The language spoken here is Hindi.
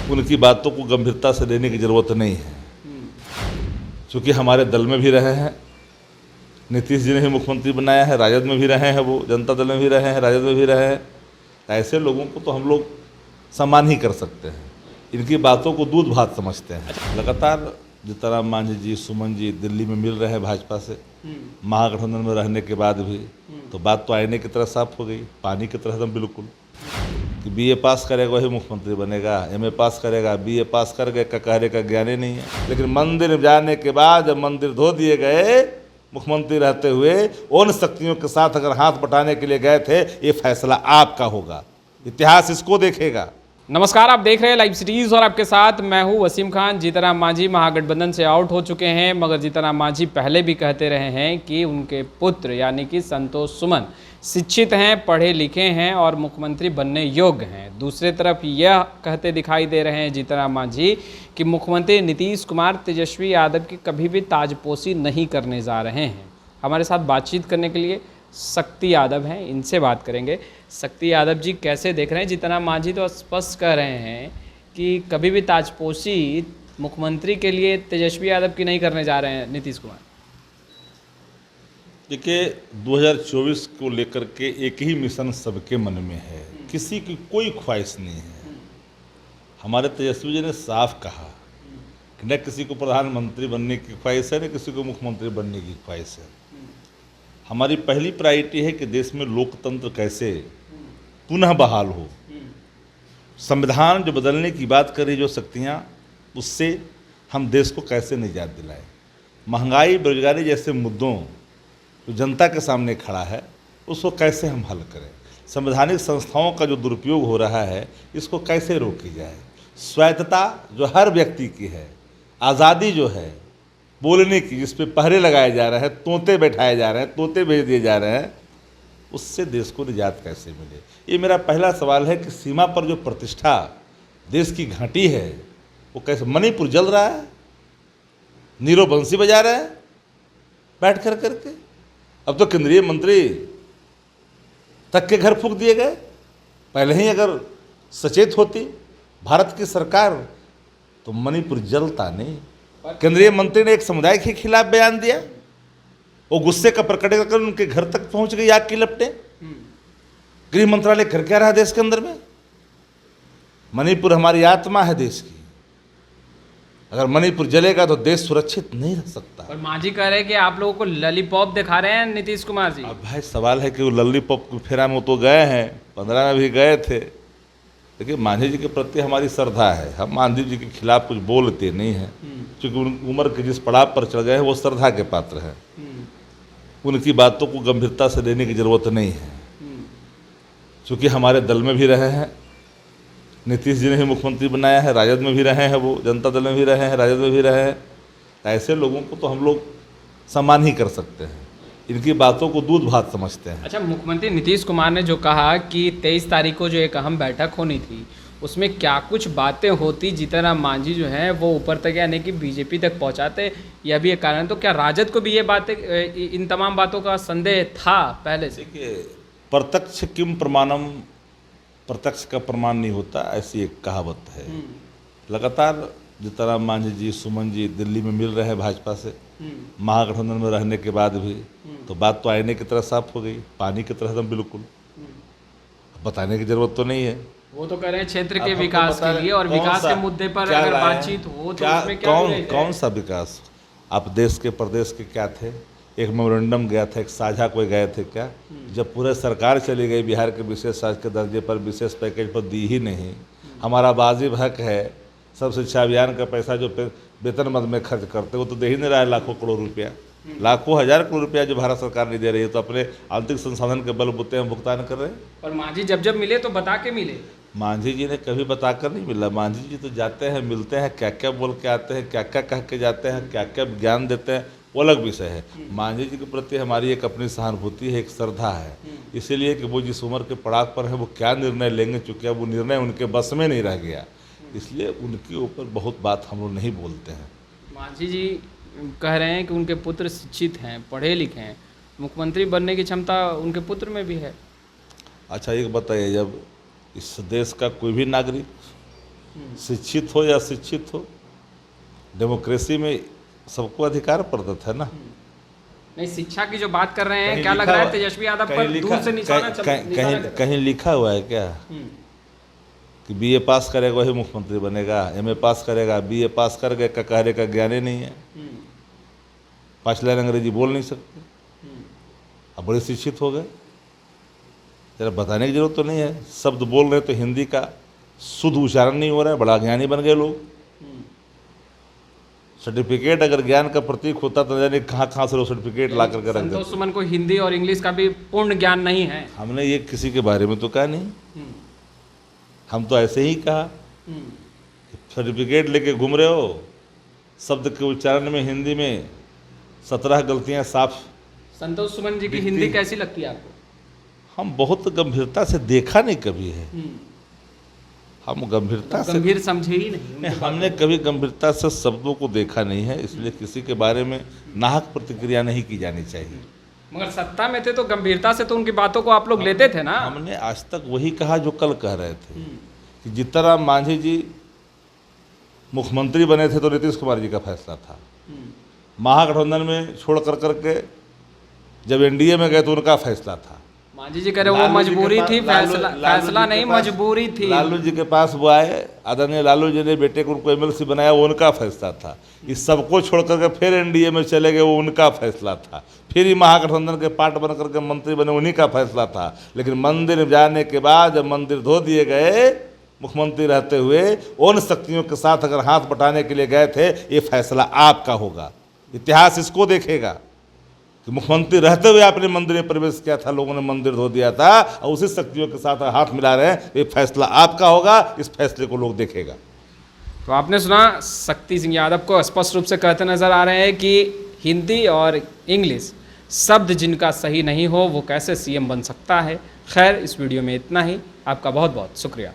उनकी बातों को गंभीरता से लेने की ज़रूरत नहीं है, क्योंकि हमारे दल में भी रहे हैं। नीतीश जी ने भी मुख्यमंत्री बनाया है, राजद में भी रहे हैं, वो जनता दल में भी रहे हैं, राजद में भी रहे हैं। ऐसे लोगों को तो हम लोग सम्मान ही कर सकते हैं। इनकी बातों को दूध भात समझते हैं। लगातार जीतनराम मांझी जी, सुमन जी दिल्ली में मिल रहे हैं भाजपा से, महागठबंधन में रहने के बाद भी। तो बात तो आईने की तरह साफ हो गई, पानी की तरह एकदम बिल्कुल, कि बीए पास करेगा वही मुख्यमंत्री बनेगा, एमए पास करेगा, बीए पास कर गए कहने का ज्ञान ही नहीं है। लेकिन मंदिर में जाने के बाद जब मंदिर धो दिए गए, मुख्यमंत्री रहते हुए उन शक्तियों के साथ अगर हाथ बटाने के लिए गए थे, ये फैसला आपका होगा, इतिहास इसको देखेगा। नमस्कार, आप देख रहे हैं लाइव सीरीज और आपके साथ मैं हूं वसीम खान। जीतनराम मांझी महागठबंधन से आउट हो चुके हैं, मगर जीतनराम मांझी पहले भी कहते रहे हैं कि उनके पुत्र यानी कि संतोष सुमन शिक्षित हैं, पढ़े लिखे हैं और मुख्यमंत्री बनने योग्य हैं। दूसरी तरफ यह कहते दिखाई दे रहे हैं जीतनराम मांझी कि मुख्यमंत्री नीतीश कुमार तेजस्वी यादव की कभी भी ताजपोशी नहीं करने जा रहे हैं। हमारे साथ बातचीत करने के लिए शक्ति यादव हैं, इनसे बात करेंगे। शक्ति यादव जी, कैसे देख रहे हैं? जीतनराम मांझी तो स्पष्ट कह रहे हैं कि कभी भी ताजपोशी मुख्यमंत्री के लिए तेजस्वी यादव की नहीं करने जा रहे हैं नीतीश कुमार। देखिए, 2024 को लेकर के एक ही मिशन सबके मन में है, किसी की कोई ख्वाहिश नहीं है। हमारे तेजस्वी जी ने साफ कहा कि न किसी को प्रधानमंत्री बनने की ख्वाहिश है, न किसी को मुख्यमंत्री बनने की ख्वाहिश है। हमारी पहली प्रायोरिटी है कि देश में लोकतंत्र कैसे पुनः बहाल हो। संविधान जो बदलने की बात कर रही जो शक्तियाँ, उससे हम देश को कैसे निजात दिलाएं। महंगाई, बेरोजगारी जैसे मुद्दों जो जनता के सामने खड़ा है, उसको कैसे हम हल करें। संवैधानिक संस्थाओं का जो दुरुपयोग हो रहा है, इसको कैसे रोकी जाए। स्वायत्तता जो हर व्यक्ति की है, आज़ादी जो है बोलने की, जिस पे पहरे लगाए जा रहे हैं, तोते बैठाए जा रहे हैं, तोते भेज दिए जा रहे हैं, उससे देश को निजात कैसे मिले। ये मेरा पहला सवाल है कि सीमा पर जो प्रतिष्ठा देश की घाटी है, वो कैसे। मणिपुर जल रहा है, नीरव बंसी बजा रहे हैं बैठ कर करके। अब तो केंद्रीय मंत्री तक के घर फूंक दिए गए। पहले ही अगर सचेत होती भारत की सरकार तो मणिपुर जलता नहीं। केंद्रीय मंत्री ने एक समुदाय के खिलाफ बयान दिया, वो गुस्से का प्रकट कर उनके घर तक पहुंच गई आग की लपटें। गृह मंत्रालय कर क्या रहा देश के अंदर में। मणिपुर हमारी आत्मा है देश की, अगर मणिपुर जलेगा तो देश सुरक्षित नहीं रह सकता। और मांझी कह रहे हैं कि आप लोगों को लॉलीपॉप दिखा रहे हैं नीतीश कुमार जी। अब भाई सवाल है कि वो लॉलीपॉप की फेरा में तो गए हैं, 15 में भी गए थे। देखिए, मांझी जी के प्रति हमारी श्रद्धा है, हम मांझी जी के खिलाफ कुछ बोलते नहीं हैं, क्योंकि उम्र के जिस पड़ाव पर चढ़ गए हैं वो श्रद्धा के पात्र हैं। उनकी बातों को गंभीरता से लेने की ज़रूरत नहीं है, क्योंकि हमारे दल में भी रहे हैं। नीतीश जी ने भी मुख्यमंत्री बनाया है, राजद में भी रहे हैं, वो जनता दल में भी रहे हैं, राजद में भी रहे हैं। ऐसे लोगों को तो हम लोग सम्मान ही कर सकते हैं, इनकी बातों को दूध भात समझते हैं। अच्छा, मुख्यमंत्री नीतीश कुमार ने जो कहा कि 23 तारीख को जो एक अहम बैठक होनी थी, उसमें क्या कुछ बातें होती, जीतनराम मांझी जो हैं वो ऊपर तक यानी कि बीजेपी तक पहुंचाते, यह भी एक कारण। तो क्या राजद को भी ये बातें, इन तमाम बातों का संदेह था पहले से? देखिए, प्रत्यक्ष किम प्रमाणम, प्रत्यक्ष का प्रमाण नहीं होता, ऐसी एक कहावत है। लगातार जीतनराम मांझी जी, सुमन जी दिल्ली में मिल रहे हैं भाजपा से, महागठबंधन में रहने के बाद भी। तो बात तो आईने की तरह साफ हो गई, पानी की तरह एकदम बिल्कुल, बताने की जरूरत तो नहीं है। वो तो कह रहे हैं क्षेत्र के विकास के लिए, और विकास के मुद्दे पर अगर बातचीत हो तो उसमें क्या कौन सा विकास। आप देश के प्रदेश के क्या थे, एक मेमोरेंडम गया था, एक साझा कोई गए थे क्या। जब पूरे सरकार चली गई, बिहार के विशेष राज्य के दर्जे पर विशेष पैकेज पर दी ही नहीं। हमारा वाजिब हक है, सब शिक्षा अभियान का पैसा जो वेतन मद में खर्च करते, वो तो दे ही नहीं रहा है लाखों करोड़ रुपया, लाखों हजार करोड़ रुपया जो भारत सरकार नहीं दे रही है। तो अपने आर्थिक संसाधन के बलबूते हम भुगतान कर रहे हैं। और मांझी जब मिले तो बता के मिले। मांझी जी ने कभी बताकर नहीं मिला। मांझी जी तो जाते हैं, मिलते हैं, क्या क्या बोल के आते हैं, क्या क्या कह के जाते हैं, क्या क्या ज्ञान देते हैं, वो अलग विषय है। मांझी जी के प्रति हमारी एक अपनी सहानुभूति है, एक श्रद्धा है, इसीलिए कि वो जिस उम्र के पड़ाव पर है वो क्या निर्णय लेंगे, चूँकि अब वो निर्णय उनके बस में नहीं रह गया, इसलिए उनके ऊपर बहुत बात हम लोग नहीं बोलते हैं। मांझी जी कह रहे हैं कि उनके पुत्र शिक्षित हैं, पढ़े लिखे हैं, मुख्यमंत्री बनने की क्षमता उनके पुत्र में भी है। अच्छा, एक बताइए, जब इस देश का कोई भी नागरिक शिक्षित हो या अशिक्षित हो, डेमोक्रेसी में सबको अधिकार प्रदत्त है ना। नहीं, शिक्षा की जो बात कर रहे हैं, कहीं क्या लग लिखा रहा है हुआ- तेजस्वी यादव कहीं पर लिखा- दूर से निशाना कहीं लिखा हुआ है क्या कि बीए पास करेगा वही मुख्यमंत्री बनेगा, एमए पास करेगा, बीए पास कर गए का कहने का ज्ञान ही नहीं है, 5 लाइन अंग्रेजी बोल नहीं सकते, अब बड़े शिक्षित हो गए। जरा बताने की जरूरत तो नहीं है, शब्द बोल रहे तो हिंदी का शुद्ध उच्चारण नहीं हो रहा है, बड़ा ज्ञानी बन गए लोग। सर्टिफिकेट अगर ज्ञान का प्रतीक होता तो जाने कहाँ कहाँ से लोग सर्टिफिकेट ला करके रख संतोष देते। सुमन को हिंदी और इंग्लिश का भी पूर्ण ज्ञान नहीं है। हमने ये किसी के बारे में तो कहा नहीं, हम तो ऐसे ही कहा सर्टिफिकेट लेके घूम रहे हो, शब्द के उच्चारण में हिंदी में 17 गलतियां साफ। संतोष सुमन जी की दिखती हिंदी है। कैसी लगती है आपको? हम बहुत गंभीरता से देखा नहीं कभी है, हम गंभीरता से गंभीर समझे ही नहीं। नहीं, हमने कभी गंभीरता से शब्दों को देखा नहीं है, इसलिए किसी के बारे में नाहक प्रतिक्रिया नहीं की जानी चाहिए। मगर सत्ता में थे तो गंभीरता से तो उनकी बातों को आप लोग लेते थे ना। हमने आज तक वही कहा जो कल कह रहे थे कि जीतनराम मांझी जी मुख्यमंत्री बने थे तो नीतीश कुमार जी का फैसला था, महागठबंधन में छोड़ कर करके जब एनडीए में गए तो उनका फैसला था। मांझी जी कह रहे वो मजबूरी थी, फैसला नहीं मजबूरी थी। लालू जी के पास वो आए, आदरणीय लालू जी ने बेटे को उनको एमएलसी बनाया, वो उनका फैसला था। इस सबको छोड़ करके फिर एनडीए में चले गए, वो उनका फैसला था। फिर ही महागठबंधन के पार्ट बन करके मंत्री बने, उन्हीं का फैसला था। लेकिन मंदिर में जाने के बाद जब मंदिर धो दिए गए, मुख्यमंत्री रहते हुए उन शक्तियों के साथ अगर हाथ बटाने के लिए गए थे, ये फैसला आपका होगा। इतिहास इसको देखेगा कि मुख्यमंत्री रहते हुए आपने मंदिर में प्रवेश किया था, लोगों ने मंदिर धो दिया था और उसी शक्तियों के साथ हाथ मिला रहे हैं, ये फैसला आपका होगा। इस फैसले को लोग देखेगा। तो आपने सुना, शक्ति सिंह यादव को स्पष्ट रूप से कहते नजर आ रहे हैं कि हिंदी और इंग्लिश शब्द जिनका सही नहीं हो वो कैसे सीएम बन सकता है। खैर, इस वीडियो में इतना ही। आपका बहुत बहुत शुक्रिया।